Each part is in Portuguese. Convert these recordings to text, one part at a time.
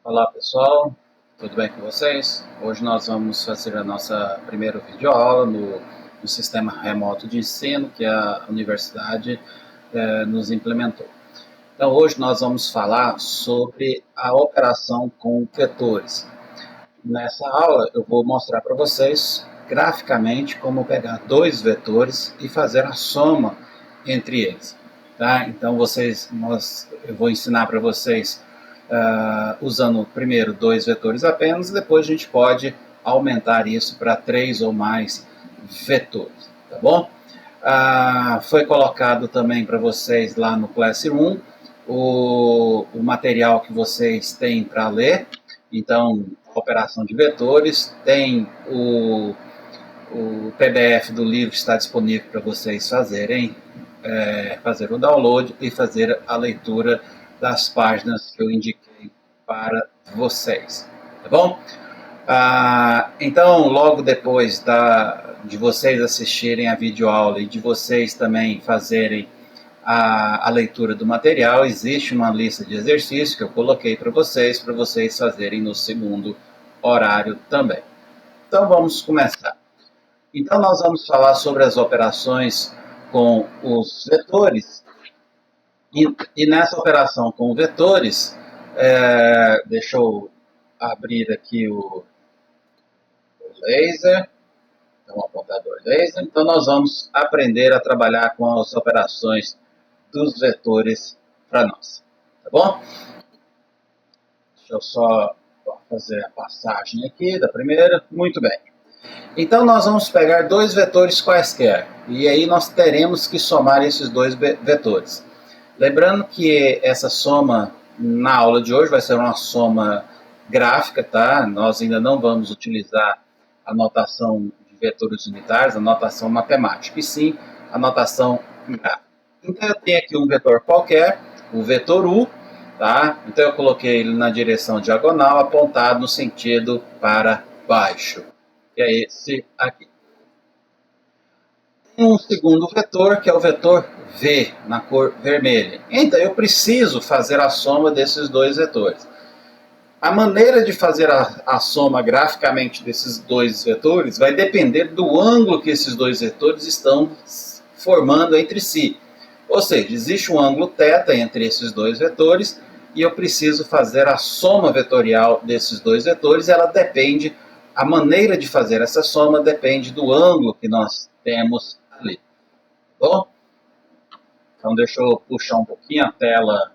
Olá pessoal, tudo bem com vocês? Hoje nós vamos fazer a nossa primeira videoaula no sistema remoto de ensino que a universidade nos implementou. Então hoje nós vamos falar sobre a operação com vetores. Nessa aula eu vou mostrar para vocês graficamente como pegar dois vetores e fazer a soma entre eles. Tá? Então eu vou ensinar para vocês usando primeiro dois vetores apenas, e depois a gente pode aumentar isso para 3 ou mais vetores, tá bom? Foi colocado também para vocês lá no Classroom o material que vocês têm para ler. Então, operação de vetores, tem o PDF do livro que está disponível para vocês fazer o download e fazer a leitura das páginas que eu indiquei para vocês, tá bom? Então, logo depois de vocês assistirem a videoaula e de vocês também fazerem a leitura do material, existe uma lista de exercícios que eu coloquei para vocês fazerem no segundo horário também. Então, vamos começar. Então, nós vamos falar sobre as operações com os vetores. E nessa operação com vetores, deixa eu abrir aqui o laser, então o apontador laser. Então nós vamos aprender a trabalhar com as operações dos vetores para nós, tá bom? Deixa eu só fazer a passagem aqui da primeira. Muito bem. Então nós vamos pegar dois vetores quaisquer, e aí nós teremos que somar esses dois vetores. Lembrando que essa soma na aula de hoje vai ser uma soma gráfica, tá? Nós ainda não vamos utilizar a notação de vetores unitários, a notação matemática, e sim a notação gráfica. Então eu tenho aqui um vetor qualquer, o vetor U, tá? Então eu coloquei ele na direção diagonal, apontado no sentido para baixo, que é esse aqui. Um segundo vetor, que é o vetor V, na cor vermelha. Então, eu preciso fazer a soma desses dois vetores. A maneira de fazer a soma graficamente desses dois vetores vai depender do ângulo que esses dois vetores estão formando entre si. Ou seja, existe um ângulo θ entre esses dois vetores, e eu preciso fazer a soma vetorial desses dois vetores. A maneira de fazer essa soma depende do ângulo que nós temos ali. Bom? Então deixa eu puxar um pouquinho a tela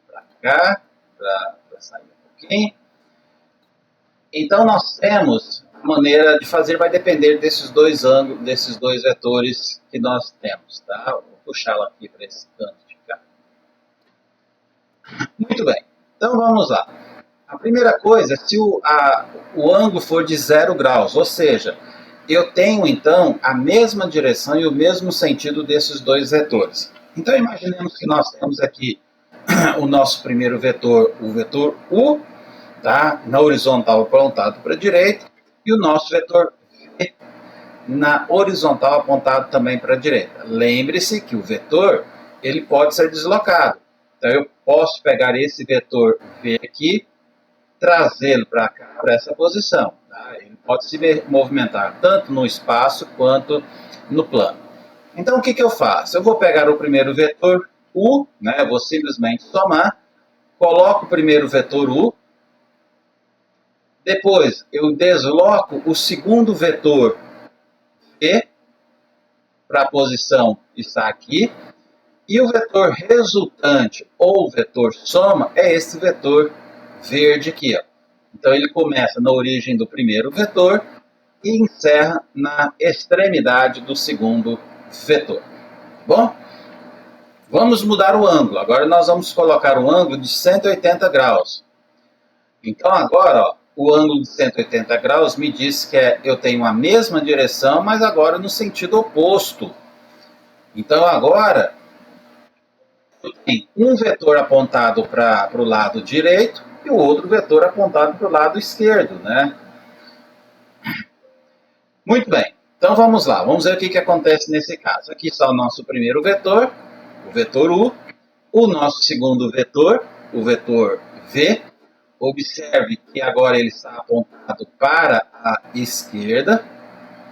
para cá, para sair um pouquinho. Então nós temos a maneira de fazer, vai depender desses dois ângulos, desses dois vetores que nós temos, tá? Vou puxá-la aqui para esse canto de cá. Muito bem, então vamos lá. A primeira coisa é se o ângulo for de 0 graus, ou seja, eu tenho então a mesma direção e o mesmo sentido desses dois vetores. Então imaginemos que nós temos aqui o nosso primeiro vetor, o vetor U, tá? Na horizontal apontado para a direita, e o nosso vetor V na horizontal apontado também para a direita. Lembre-se que o vetor ele pode ser deslocado. Então eu posso pegar esse vetor V aqui, trazê-lo para cá, para essa posição. Tá? Ele pode se movimentar tanto no espaço quanto no plano. Então, o que eu faço? Eu vou pegar o primeiro vetor U, né? Eu vou simplesmente somar, coloco o primeiro vetor U, depois eu desloco o segundo vetor V para a posição que está aqui, e o vetor resultante, ou vetor soma, é esse vetor verde aqui, ó. Então ele começa na origem do primeiro vetor e encerra na extremidade do segundo vetor. Bom, vamos mudar o ângulo. Agora nós vamos colocar um ângulo de 180 graus. Então agora, ó, o ângulo de 180 graus me diz que eu tenho a mesma direção, mas agora no sentido oposto. Então agora eu tenho um vetor apontado para o lado direito e o outro vetor apontado para o lado esquerdo, né? Muito bem, então vamos lá, vamos ver o que acontece nesse caso. Aqui está o nosso primeiro vetor, o vetor U, o nosso segundo vetor, o vetor V, Observe que agora ele está apontado para a esquerda.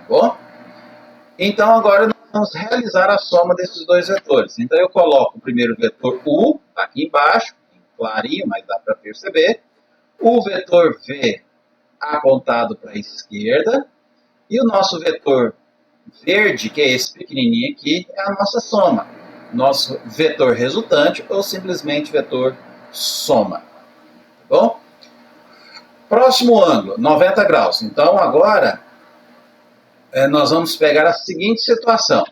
Bom? Então agora nós vamos realizar a soma desses dois vetores. Então eu coloco o primeiro vetor U, aqui embaixo, clarinho, mas dá para perceber. O vetor V apontado para a esquerda. E o nosso vetor verde, que é esse pequenininho aqui, é a nossa soma. Nosso vetor resultante ou simplesmente vetor soma. Bom? Próximo ângulo, 90 graus. Então agora nós vamos pegar a seguinte situação.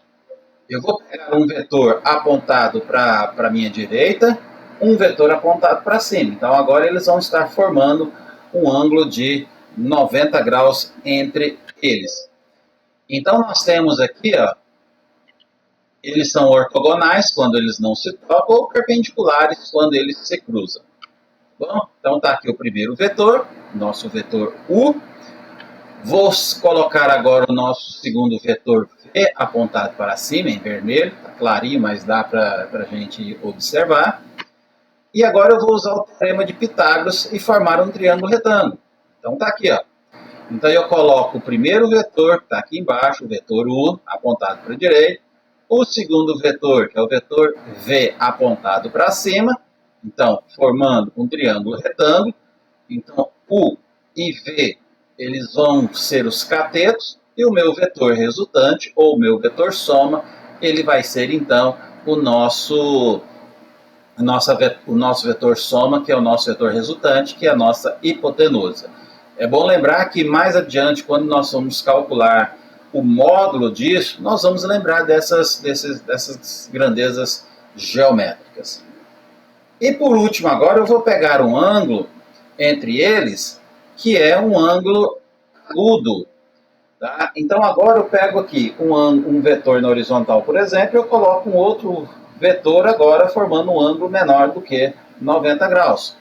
Eu vou pegar um vetor apontado para a minha direita, um vetor apontado para cima. Então agora eles vão estar formando um ângulo de 90 graus entre eles. Então nós temos aqui, ó, eles são ortogonais quando eles não se tocam ou perpendiculares quando eles se cruzam. Bom, então está aqui o primeiro vetor, nosso vetor U. Vou colocar agora o nosso segundo vetor V apontado para cima, em vermelho. Está clarinho, mas dá para a gente observar. E agora eu vou usar o teorema de Pitágoras e formar um triângulo retângulo. Então está aqui, ó. Então eu coloco o primeiro vetor, que está aqui embaixo, o vetor U, apontado para a direita. O segundo vetor, que é o vetor V, apontado para cima. Então, formando um triângulo retângulo. Então, U e V, eles vão ser os catetos. E o meu vetor resultante, ou o meu vetor soma, ele vai ser, então, o nosso vetor soma, que é o nosso vetor resultante, que é a nossa hipotenusa. É bom lembrar que mais adiante, quando nós vamos calcular o módulo disso, nós vamos lembrar dessas grandezas geométricas. E por último, agora eu vou pegar um ângulo entre eles, que é um ângulo agudo. Tá? Então agora eu pego aqui um vetor na horizontal, por exemplo, e eu coloco um outro vetor agora formando um ângulo menor do que 90 graus.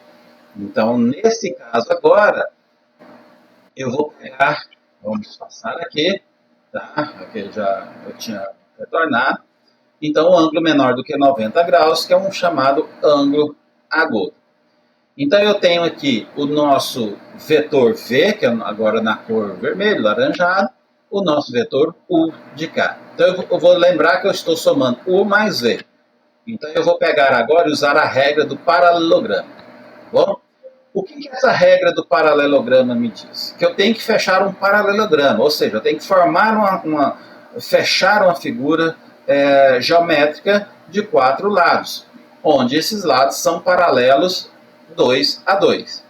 Então, nesse caso agora, eu vou pegar, vamos passar aqui, tá? Aqui eu tinha retornado. Então, um ângulo menor do que 90 graus, que é um chamado ângulo agudo. Então, eu tenho aqui o nosso vetor V, que é agora na cor vermelho, laranjado, o nosso vetor U de cá. Então, eu vou lembrar que eu estou somando U mais V. Então, eu vou pegar agora e usar a regra do paralelogramo. Bom, o que essa regra do paralelograma me diz? Que eu tenho que fechar um paralelograma, ou seja, eu tenho que formar fechar uma figura geométrica de 4 lados, onde esses lados são paralelos 2 a 2.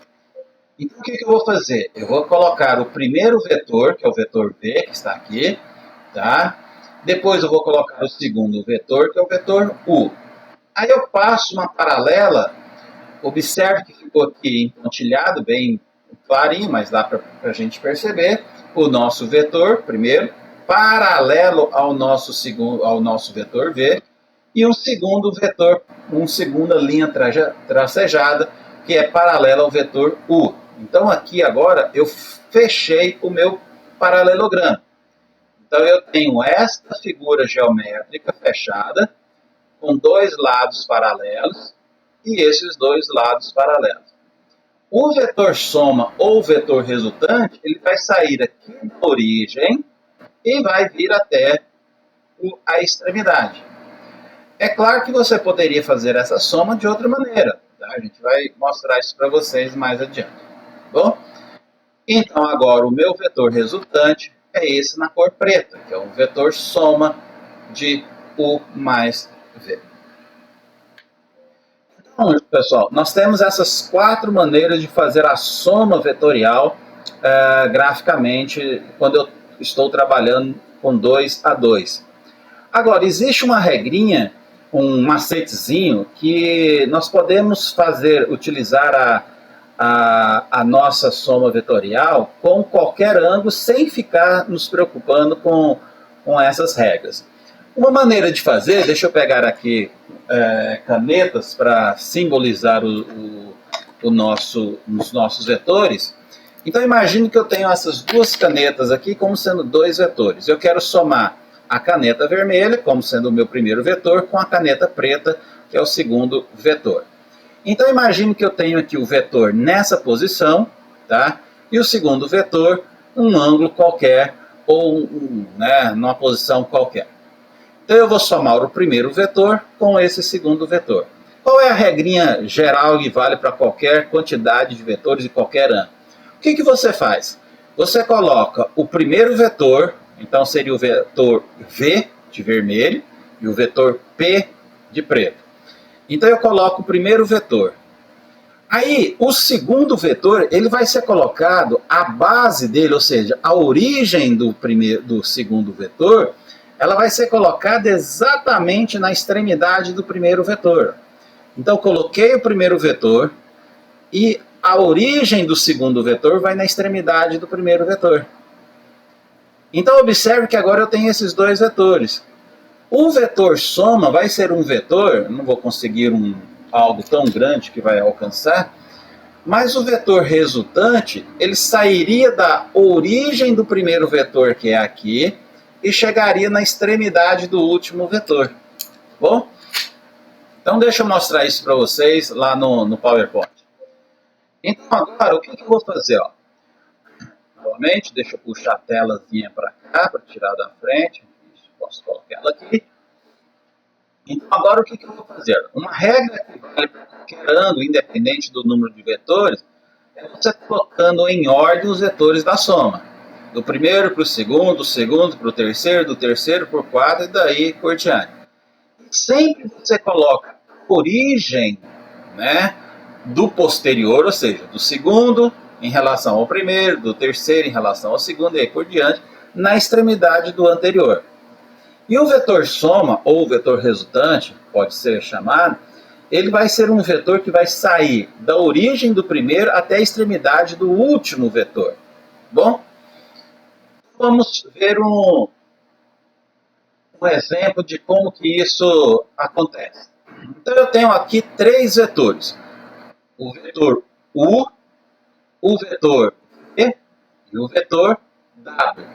Então, o que eu vou fazer? Eu vou colocar o primeiro vetor, que é o vetor V, que está aqui, tá? Depois eu vou colocar o segundo vetor, que é o vetor U. Aí eu passo uma paralela. Observe que ficou aqui empontilhado, bem clarinho, mas dá para a gente perceber. O nosso vetor, primeiro, paralelo ao nosso vetor V, e um segundo vetor, uma segunda linha tracejada, que é paralela ao vetor U. Então aqui agora eu fechei o meu paralelogramo. Então eu tenho esta figura geométrica fechada, com dois lados paralelos, e esses dois lados paralelos. O vetor soma ou vetor resultante, ele vai sair aqui da origem e vai vir até a extremidade. É claro que você poderia fazer essa soma de outra maneira. Tá? A gente vai mostrar isso para vocês mais adiante. Bom? Então agora o meu vetor resultante é esse na cor preta, que é o vetor soma de U mais V. Então, pessoal, nós temos essas 4 maneiras de fazer a soma vetorial graficamente quando eu estou trabalhando com 2 a 2. Agora, existe uma regrinha, um macetezinho, que nós podemos utilizar a nossa soma vetorial com qualquer ângulo sem ficar nos preocupando com essas regras. Uma maneira de fazer, deixa eu pegar aqui canetas para simbolizar os nossos vetores. Então imagine que eu tenho essas duas canetas aqui como sendo 2 vetores. Eu quero somar a caneta vermelha como sendo o meu primeiro vetor com a caneta preta, que é o segundo vetor. Então imagine que eu tenho aqui o vetor nessa posição, tá? E o segundo vetor, um ângulo qualquer, ou numa posição qualquer. Então eu vou somar o primeiro vetor com esse segundo vetor. Qual é a regrinha geral que vale para qualquer quantidade de vetores e qualquer ângulo? O que você faz? Você coloca o primeiro vetor, então seria o vetor V de vermelho e o vetor P de preto. Então eu coloco o primeiro vetor. Aí o segundo vetor ele vai ser colocado, a base dele, ou seja, a origem do segundo vetor, ela vai ser colocada exatamente na extremidade do primeiro vetor. Então coloquei o primeiro vetor e a origem do segundo vetor vai na extremidade do primeiro vetor. Então observe que agora eu tenho esses dois vetores. O vetor soma vai ser um vetor, não vou conseguir algo tão grande que vai alcançar, mas o vetor resultante, ele sairia da origem do primeiro vetor, que é aqui, e chegaria na extremidade do último vetor. Tá bom? Então deixa eu mostrar isso para vocês lá no PowerPoint. Então agora, o que eu vou fazer? Ó? Novamente, deixa eu puxar a telazinha para cá, para tirar da frente. Posso colocar ela aqui. Então agora o que eu vou fazer? Uma regra que vale para qualquer ângulo, independente do número de vetores, é você colocando em ordem os vetores da soma. Do primeiro para o segundo, do segundo para o terceiro, do terceiro para o quarto e daí por diante. Sempre você coloca a origem, do posterior, ou seja, do segundo em relação ao primeiro, do terceiro em relação ao segundo e aí por diante, na extremidade do anterior. E o vetor soma, ou vetor resultante, pode ser chamado, ele vai ser um vetor que vai sair da origem do primeiro até a extremidade do último vetor. Bom, vamos ver um exemplo de como que isso acontece. Então eu tenho aqui três vetores. O vetor U, o vetor V e o vetor W.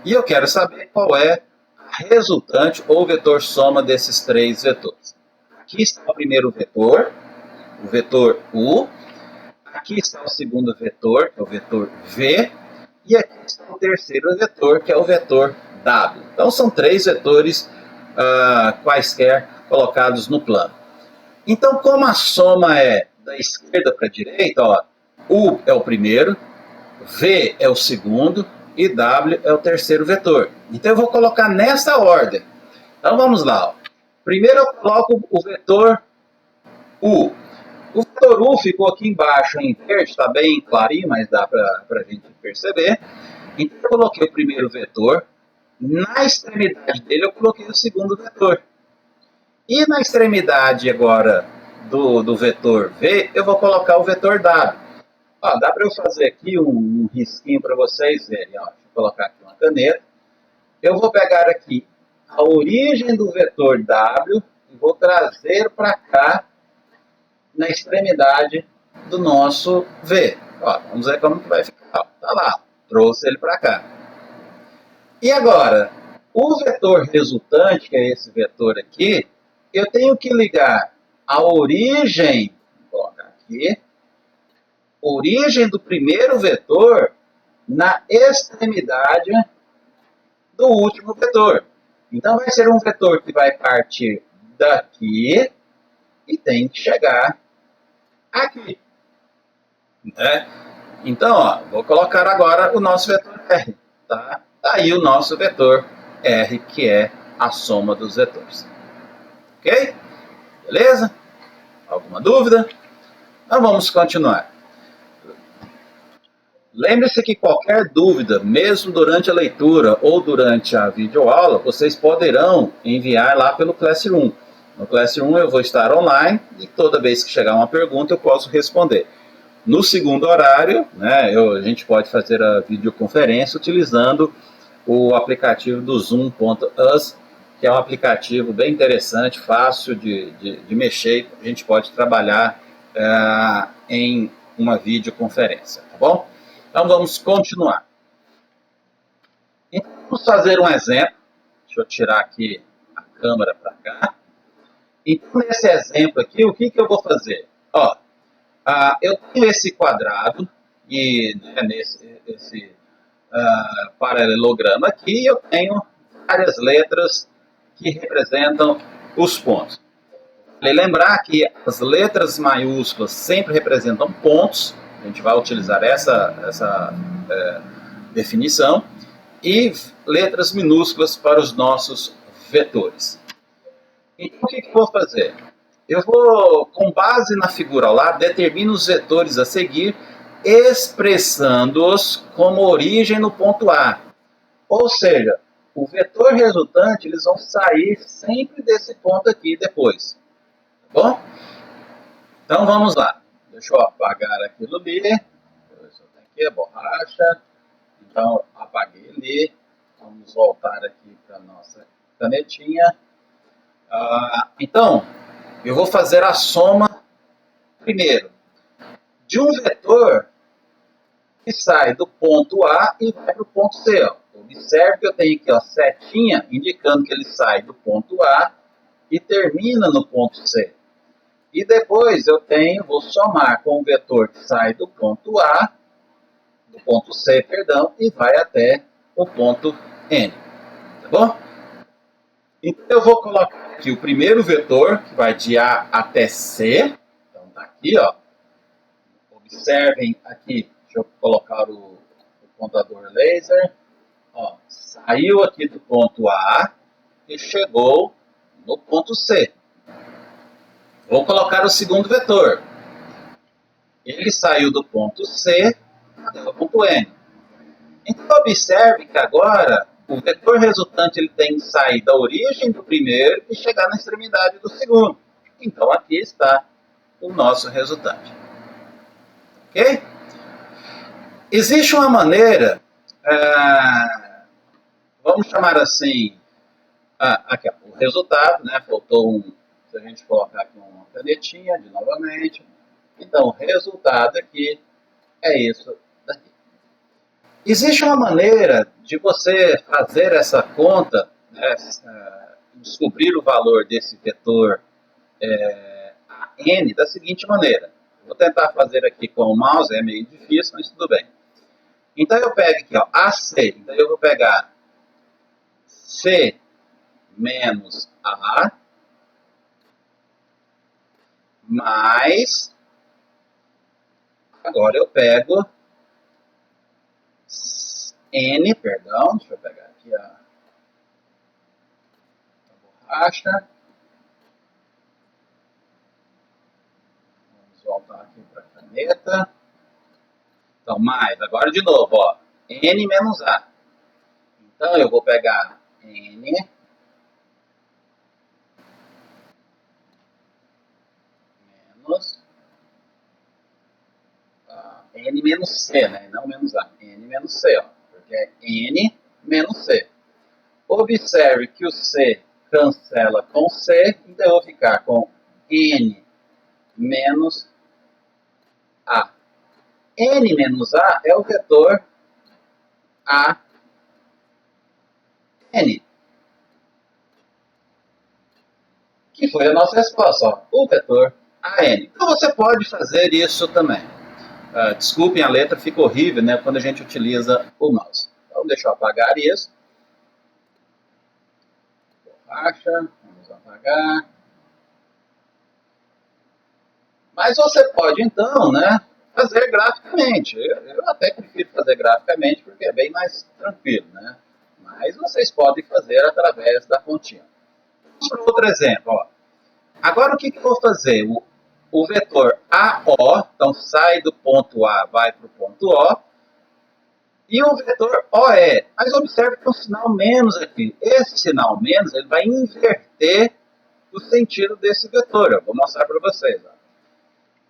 E eu quero saber qual é a resultante ou vetor soma desses três vetores. Aqui está o primeiro vetor, o vetor U. Aqui está o segundo vetor, que é o vetor V. E aqui está o terceiro vetor, que é o vetor W. Então são três vetores quaisquer colocados no plano. Então, como a soma é da esquerda para a direita, ó, U é o primeiro, V é o segundo e W é o terceiro vetor. Então eu vou colocar nessa ordem. Então vamos lá. Ó. Primeiro eu coloco o vetor U. O vetor U ficou aqui embaixo em verde, está bem clarinho, mas dá para a gente perceber. Então eu coloquei o primeiro vetor. Na extremidade dele eu coloquei o segundo vetor. E na extremidade agora do vetor V, eu vou colocar o vetor W. Ó, dá para eu fazer aqui um risquinho para vocês verem. Ó. Deixa eu colocar aqui uma caneta. Eu vou pegar aqui a origem do vetor W e vou trazer para cá na extremidade do nosso V. Ó, vamos ver como que vai ficar. Tá lá, trouxe ele para cá. E agora, o vetor resultante, que é esse vetor aqui, eu tenho que ligar a origem, vou colocar aqui, origem do primeiro vetor na extremidade do último vetor. Então vai ser um vetor que vai partir daqui e tem que chegar aqui. Então, ó, vou colocar agora o nosso vetor R. Tá aí o nosso vetor R, que é a soma dos vetores. Ok? Beleza? Alguma dúvida? Então vamos continuar. Lembre-se que qualquer dúvida, mesmo durante a leitura ou durante a videoaula, vocês poderão enviar lá pelo Classroom. No Classroom eu vou estar online e toda vez que chegar uma pergunta eu posso responder. No segundo horário, a gente pode fazer a videoconferência utilizando o aplicativo do Zoom.us, que é um aplicativo bem interessante, fácil de mexer, a gente pode trabalhar em uma videoconferência, tá bom? Então vamos continuar. Então, vamos fazer um exemplo. Deixa eu tirar aqui a câmera para cá. Então nesse exemplo aqui, o que eu vou fazer? Ó, eu tenho esse quadrado, e né, esse paralelograma aqui, eu tenho várias letras que representam os pontos. Vale lembrar que as letras maiúsculas sempre representam pontos, a gente vai utilizar essa definição, e letras minúsculas para os nossos vetores. Então, o que eu vou fazer? Eu vou, com base na figura ao lado, determino os vetores a seguir, expressando-os como origem no ponto A. Ou seja, o vetor resultante, eles vão sair sempre desse ponto aqui depois. Tá bom? Então, vamos lá. Deixa eu apagar aquilo ali. Isso aqui é borracha. Então, apaguei ali. Vamos voltar aqui para a nossa canetinha. Então, eu vou fazer a soma primeiro de um vetor que sai do ponto A e vai para o ponto C. Ó. Observe que eu tenho aqui, ó, setinha indicando que ele sai do ponto A e termina no ponto C. E depois eu vou somar com o vetor que sai do ponto A, do ponto C, perdão, e vai até o ponto N. Tá bom? Então eu vou colocar aqui o primeiro vetor, que vai de A até C. Então tá aqui, ó. Observem aqui, deixa eu colocar o pontador laser. Ó, saiu aqui do ponto A e chegou no ponto C. Vou colocar o segundo vetor. Ele saiu do ponto C até o ponto N. Então observe que agora o vetor resultante ele tem que sair da origem do primeiro e chegar na extremidade do segundo. Então aqui está o nosso resultante. Ok? Existe uma maneira, vamos chamar assim, aqui o resultado, né? Faltou se a gente colocar aqui uma canetinha de novamente. Então o resultado aqui é isso daqui. Existe uma maneira de você fazer essa conta, né, descobrir o valor desse vetor n da seguinte maneira. Vou tentar fazer aqui com o mouse, é meio difícil, mas tudo bem. Então eu pego aqui, ó, AC, então eu vou pegar C menos A mais, agora eu pego N, perdão, deixa eu pegar aqui a borracha. Vamos voltar aqui para a caneta. Então, mais, agora de novo, ó, N menos A. Então, eu vou pegar N menos N menos C, né? Não menos A. N menos C, ó, porque é N menos C. Observe que o C cancela com C, então eu vou ficar com N menos A. N menos A é o vetor A N. Que foi a nossa resposta, ó, o vetor AN. Então você pode fazer isso também. Desculpem, a letra fica horrível, né, quando a gente utiliza o mouse. Então deixa eu apagar isso. Borracha, vamos apagar. Mas você pode então, né, fazer graficamente. Eu até prefiro fazer graficamente porque é bem mais tranquilo, né? Mas vocês podem fazer através da continha. Vamos para outro exemplo. Ó. Agora o que eu vou fazer? O vetor AO, então sai do ponto A, vai para o ponto O, e o vetor OE. Mas observe que tem um sinal menos aqui. Esse sinal menos ele vai inverter o sentido desse vetor. Eu vou mostrar para vocês. Ó.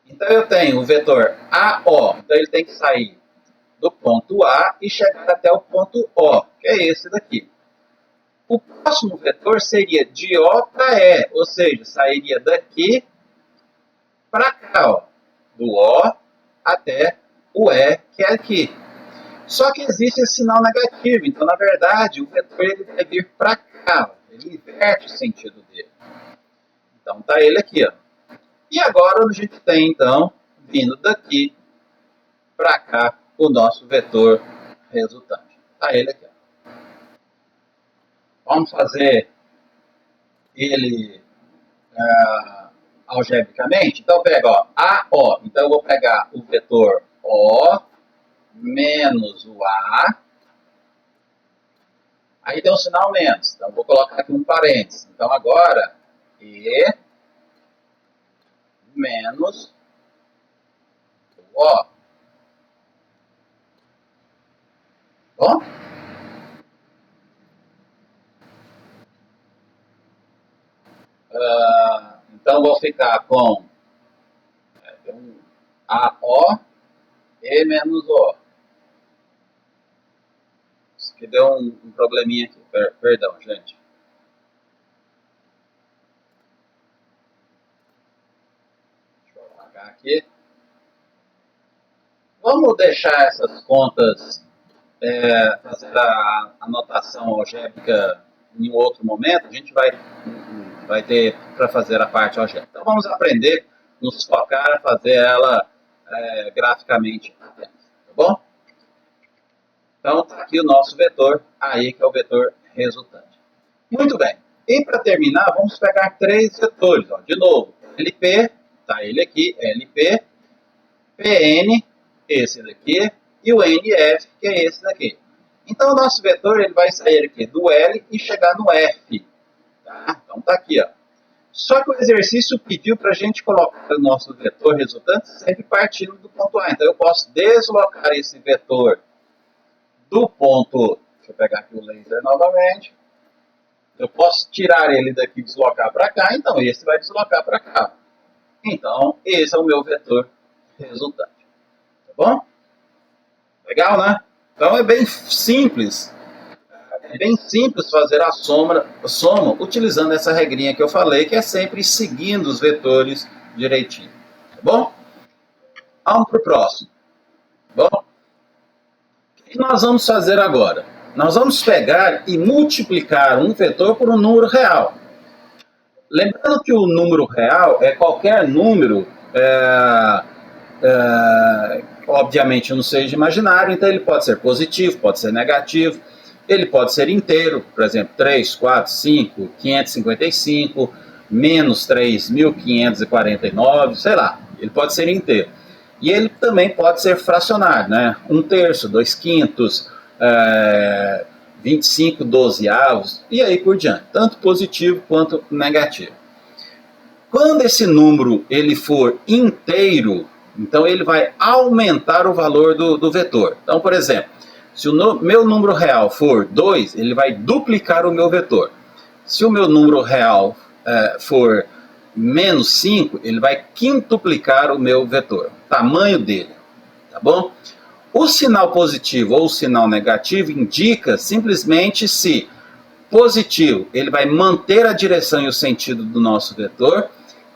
Então eu tenho o vetor AO, então ele tem que sair do ponto A e chegar até o ponto O, que é esse daqui. O próximo vetor seria de O para E, ou seja, sairia daqui para cá, ó, do O até o E, que é aqui. Só que existe esse sinal negativo, então, na verdade, o vetor ele vai vir para cá, ó, ele inverte o sentido dele. Então, tá ele aqui, ó. E agora a gente tem, então, vindo daqui para cá, o nosso vetor resultante. Tá ele aqui. Vamos fazer ele algebricamente? Então, pega, ó, AO. Então, eu vou pegar o vetor O menos o A. Aí tem um sinal menos. Então, eu vou colocar aqui um parênteses. Então, agora, E menos o O. Bom? Então, vou ficar com AO E menos O. Isso aqui deu um probleminha aqui. Perdão, gente. Deixa eu apagar aqui. Vamos deixar essas contas, fazer a anotação algébrica em um outro momento. A gente vai ter para fazer a parte algébrica. Então vamos aprender, nos focar a fazer ela graficamente apenas. Tá bom? Então está aqui o nosso vetor, aí que é o vetor resultante. Muito bem. E para terminar, vamos pegar três vetores. Ó. De novo, LP, tá ele aqui, LP, PN, esse daqui, e o NF, que é esse daqui. Então, o nosso vetor ele vai sair aqui do L e chegar no F. Tá? Então, tá aqui. Ó. Só que o exercício pediu para a gente colocar o nosso vetor resultante sempre partindo do ponto A. Então, eu posso deslocar esse vetor do ponto... Deixa eu pegar aqui o laser novamente. Eu posso tirar ele daqui e deslocar para cá. Então, esse vai deslocar para cá. Então, esse é o meu vetor resultante. Tá bom? Legal, né? Então, é bem simples. É bem simples fazer a soma utilizando essa regrinha que eu falei, que é sempre seguindo os vetores direitinho. Tá bom? Vamos para o próximo. Bom, o que nós vamos fazer agora? Nós vamos pegar e multiplicar um vetor por um número real. Lembrando que o número real é qualquer número, obviamente não seja imaginário, então ele pode ser positivo, pode ser negativo, ele pode ser inteiro, por exemplo, 3, 4, 5, 555, menos 3.549, sei lá, ele pode ser inteiro. E ele também pode ser fracionário, né? 1/3, 2/5, 25 dozeavos, e aí por diante, tanto positivo quanto negativo. Quando esse número ele for inteiro, então ele vai aumentar o valor do vetor. Então, por exemplo, se o meu número real for 2, ele vai duplicar o meu vetor. Se o meu número real for menos 5, ele vai quintuplicar o meu vetor, o tamanho dele, tá bom? O sinal positivo ou o sinal negativo indica simplesmente se positivo, ele vai manter a direção e o sentido do nosso vetor,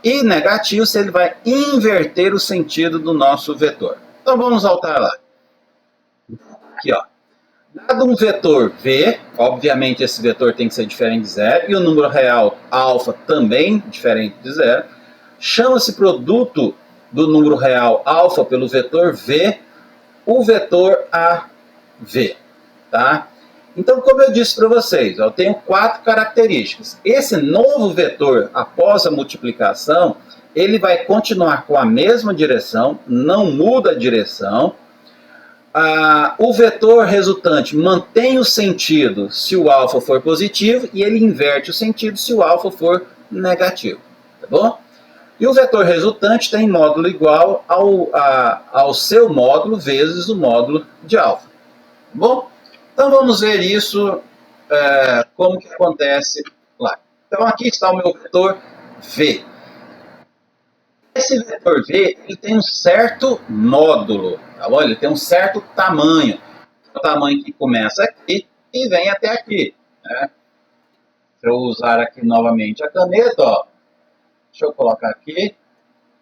e negativo, se ele vai inverter o sentido do nosso vetor. Então vamos voltar lá. Aqui, ó. Dado um vetor V, obviamente esse vetor tem que ser diferente de zero, e o número real alfa também diferente de zero, chama-se produto do número real alfa pelo vetor V, o vetor AV, tá? Então, como eu disse para vocês, eu tenho 4 características. Esse novo vetor, após a multiplicação, ele vai continuar com a mesma direção, não muda a direção. O vetor resultante mantém o sentido se o alfa for positivo e ele inverte o sentido se o alfa for negativo, tá bom? E o vetor resultante tem módulo igual ao seu módulo vezes o módulo de alfa, tá bom? Então vamos ver isso, como que acontece lá. Então aqui está o meu vetor V. Esse vetor V ele tem um certo módulo, tá bom? Ele tem um certo tamanho. O tamanho que começa aqui e vem até aqui. Né? Se eu usar aqui novamente a caneta, ó, deixa eu colocar aqui.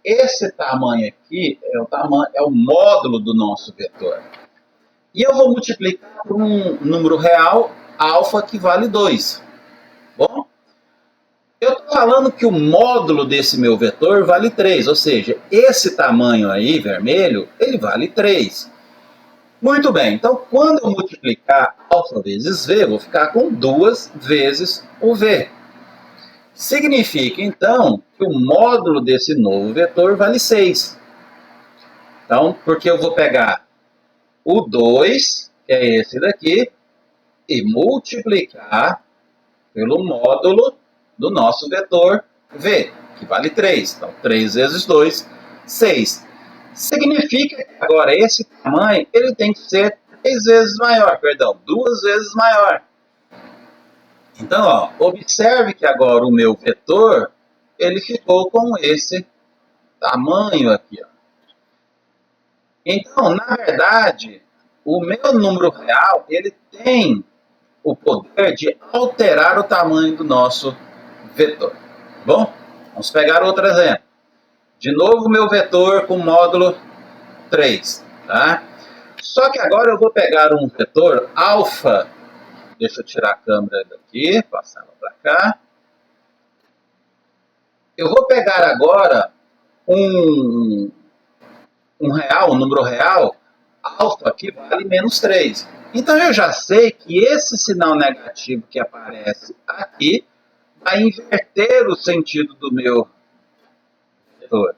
Esse tamanho aqui é o módulo do nosso vetor. E eu vou multiplicar por um número real, alfa, que vale 2. Bom, Eu estou falando que o módulo desse meu vetor vale 3, ou seja, esse tamanho aí, vermelho, ele vale 3. Muito bem, então quando eu multiplicar alfa vezes v, eu vou ficar com 2 vezes o v. Significa, então, que o módulo desse novo vetor vale 6. Então, porque eu vou pegar o 2, que é esse daqui, e multiplicar pelo módulo do nosso vetor v, que vale 3. Então, 3 vezes 2, 6. Significa que agora esse tamanho ele tem que ser 3 vezes maior, perdão, 2 vezes maior. Então, ó, observe que agora o meu vetor ele ficou com esse tamanho aqui. Ó. Então, na verdade, o meu número real ele tem o poder de alterar o tamanho do nosso vetor. Bom, vamos pegar outro exemplo. De novo, meu vetor com módulo 3. Tá? Só que agora eu vou pegar um vetor alfa. Deixa eu tirar a câmera daqui, passar ela para cá. Eu vou pegar agora um número real, alfa, que vale menos 3. Então eu já sei que esse sinal negativo que aparece aqui vai inverter o sentido do meu vetor.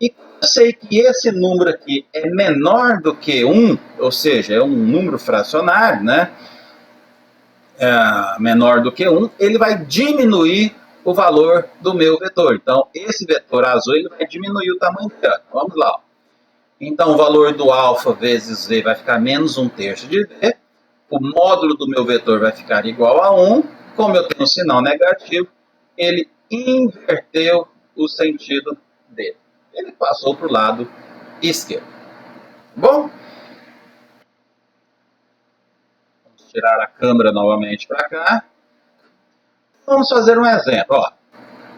E eu sei que esse número aqui é menor do que 1, ou seja, é um número fracionário, né? Menor do que 1, ele vai diminuir o valor do meu vetor. Então, esse vetor azul ele vai diminuir o tamanho dele. Vamos lá. Então, o valor do alfa vezes v vai ficar menos 1/3 de v. O módulo do meu vetor vai ficar igual a 1. Como eu tenho um sinal negativo, ele inverteu o sentido dele. Ele passou para o lado esquerdo. Bom, vamos tirar a câmera novamente para cá. Vamos fazer um exemplo. Ó.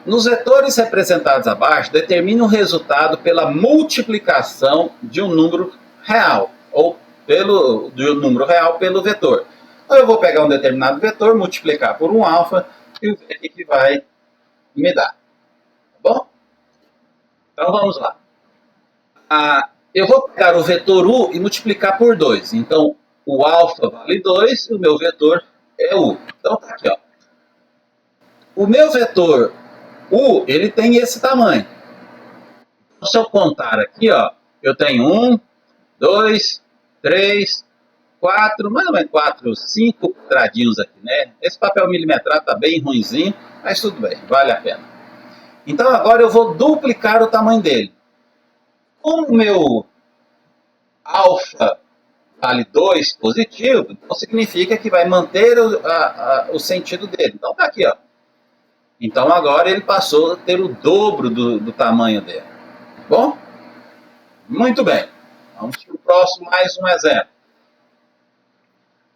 Nos vetores representados abaixo, determine o resultado pela multiplicação de um número real, ou de um número real pelo vetor. Então, eu vou pegar um determinado vetor, multiplicar por um alfa, e ver o que vai me dar. Tá bom? Então, vamos lá. Eu vou pegar o vetor u e multiplicar por 2. Então, o alfa vale 2 e o meu vetor é u. Então, tá aqui, ó. O meu vetor u, ele tem esse tamanho. Então, se eu contar aqui, ó, eu tenho 1, 2, 3, 4, mais ou menos 4, 5 quadradinhos aqui, né? Esse papel milimetrado tá bem ruinzinho, mas tudo bem, vale a pena. Então, agora eu vou duplicar o tamanho dele. Como o meu alfa vale 2 positivo, então significa que vai manter o sentido dele. Então, tá aqui, ó. Então, agora ele passou a ter o dobro do tamanho dele. Bom? Muito bem. Vamos para o próximo, mais um exemplo.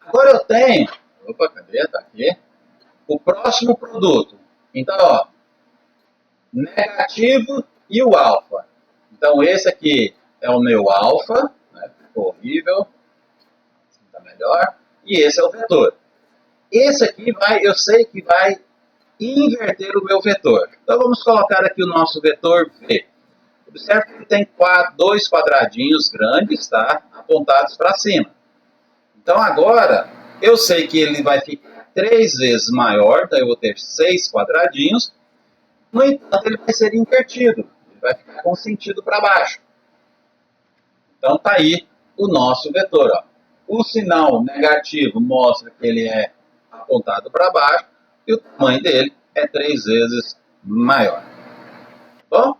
Agora eu tenho... Opa, cadê? Tá aqui. O próximo produto. Então, ó. Negativo e o alfa. Então, esse aqui é o meu alfa. Né? Ficou horrível. Assim tá melhor. E esse é o vetor. Esse aqui eu sei que vai inverter o meu vetor. Então, vamos colocar aqui o nosso vetor V. Observe que ele tem 2 quadradinhos grandes, tá? Apontados para cima. Então, agora, eu sei que ele vai ficar 3 vezes maior, então eu vou ter 6 quadradinhos. No entanto, ele vai ser invertido. Ele vai ficar com sentido para baixo. Então, tá aí o nosso vetor. Ó. O sinal negativo mostra que ele é apontado para baixo e o tamanho dele é 3 vezes maior. Bom?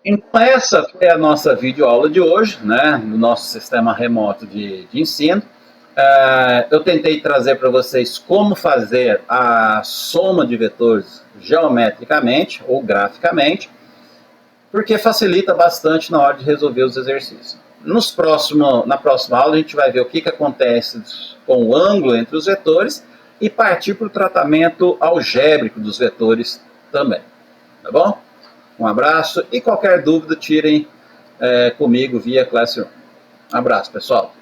Então, essa foi a nossa videoaula de hoje, né, no nosso sistema remoto de ensino. Eu tentei trazer para vocês como fazer a soma de vetores geometricamente ou graficamente, porque facilita bastante na hora de resolver os exercícios. Na próxima aula a gente vai ver o que acontece com o ângulo entre os vetores e partir para o tratamento algébrico dos vetores também. Tá bom? Um abraço e qualquer dúvida tirem comigo via Classroom. Um abraço, pessoal.